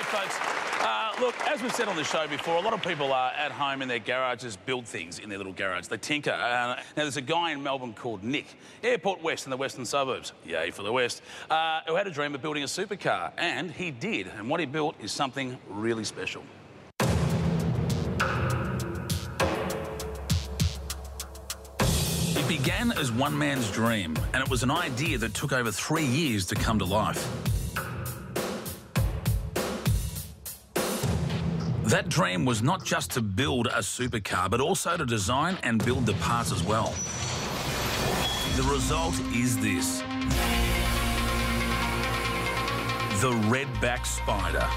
folks. Look, as we've said on the show before, a lot of people at home in their garages build things in their little garage. They tinker. Now, there's a guy in Melbourne called Nick, Airport West in the western suburbs, yay for the West, who had a dream of building a supercar, and he did. And what he built is something really special. It began as one man's dream, and it was an idea that took over 3 years to come to life. That dream was not just to build a supercar, but also to design and build the parts as well. The result is this: the Redback Spyder.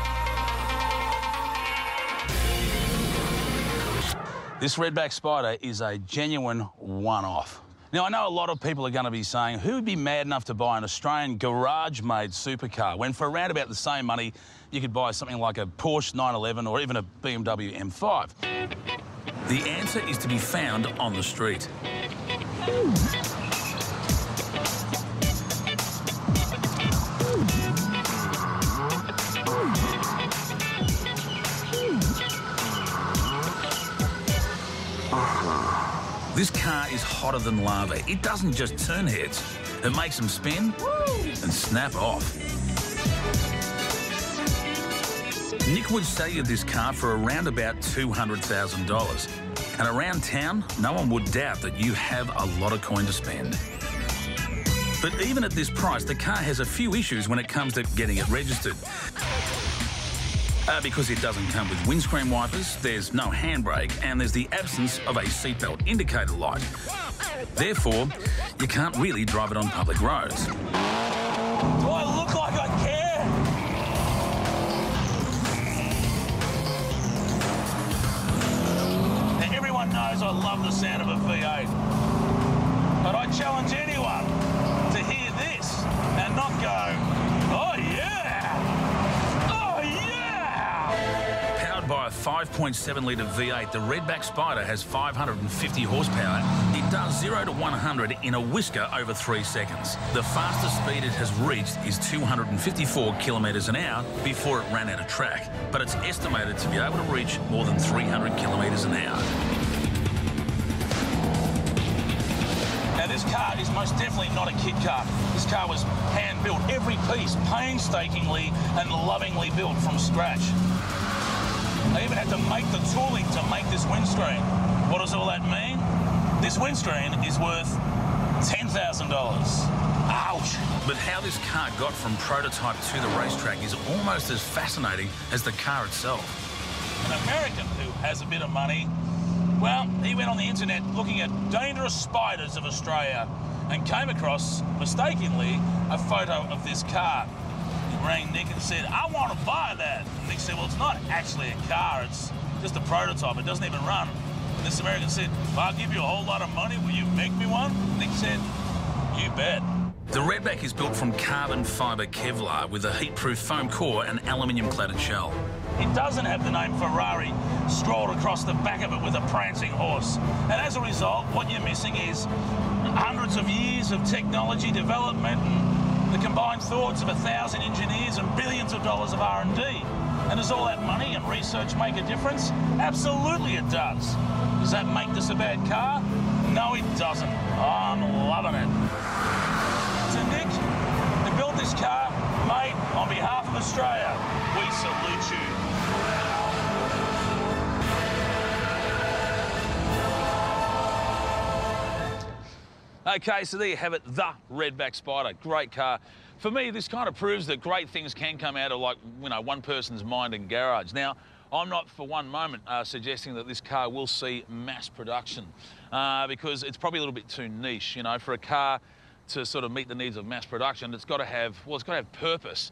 This Redback Spyder is a genuine one-off. Now, I know a lot of people are going to be saying, who would be mad enough to buy an Australian garage-made supercar when for around about the same money you could buy something like a Porsche 911 or even a BMW M5? The answer is to be found on the street. This car is hotter than lava. It doesn't just turn heads, it makes them spin and snap off. Nick would sell you this car for around about $200,000. And around town, no one would doubt that you have a lot of coin to spend. But even at this price, the car has a few issues when it comes to getting it registered. Because it doesn't come with windscreen wipers, there's no handbrake, and there's the absence of a seatbelt indicator light. Therefore, you can't really drive it on public roads. Do I look like I care? Now, everyone knows I love the sound of a V8. But I challenge anyone to hear this and not go, oh yeah! By a 5.7-litre V8, the Redback Spyder has 550 horsepower. It does 0 to 100 in a whisker over 3 seconds. The fastest speed it has reached is 254 kilometres an hour before it ran out of track, but it's estimated to be able to reach more than 300 kilometres an hour. Now, this car is most definitely not a kit car. This car was hand-built, every piece painstakingly and lovingly built from scratch. I even had to make the tooling to make this windscreen. What does all that mean? This windscreen is worth $10,000. Ouch! But how this car got from prototype to the racetrack is almost as fascinating as the car itself. An American who has a bit of money, well, he went on the internet looking at dangerous spiders of Australia and came across, mistakenly, a photo of this car. He rang Nick and said, I want to buy that. And Nick said, well, it's not actually a car, it's just a prototype, it doesn't even run. And this American said, if I give you a whole lot of money, will you make me one? Nick said, you bet. The Redback is built from carbon fibre Kevlar with a heat-proof foam core and aluminium-cladded shell. It doesn't have the name Ferrari scrawled across the back of it with a prancing horse. And as a result, what you're missing is hundreds of years of technology development and the combined thoughts of 1,000 engineers and billions of dollars of R&D. And does all that money and research make a difference? Absolutely it does. Does that make this a bad car? No, it doesn't. I'm loving it. To Nick, who built this car, mate, on behalf of Australia, we salute you. Okay, so there you have it, the Redback Spyder. Great car. For me, this kind of proves that great things can come out of, like, you know, one person's mind and garage. Now, I'm not for one moment suggesting that this car will see mass production because it's probably a little bit too niche, you know, for a car to sort of meet the needs of mass production. It's got to have, well, it's got to have purpose.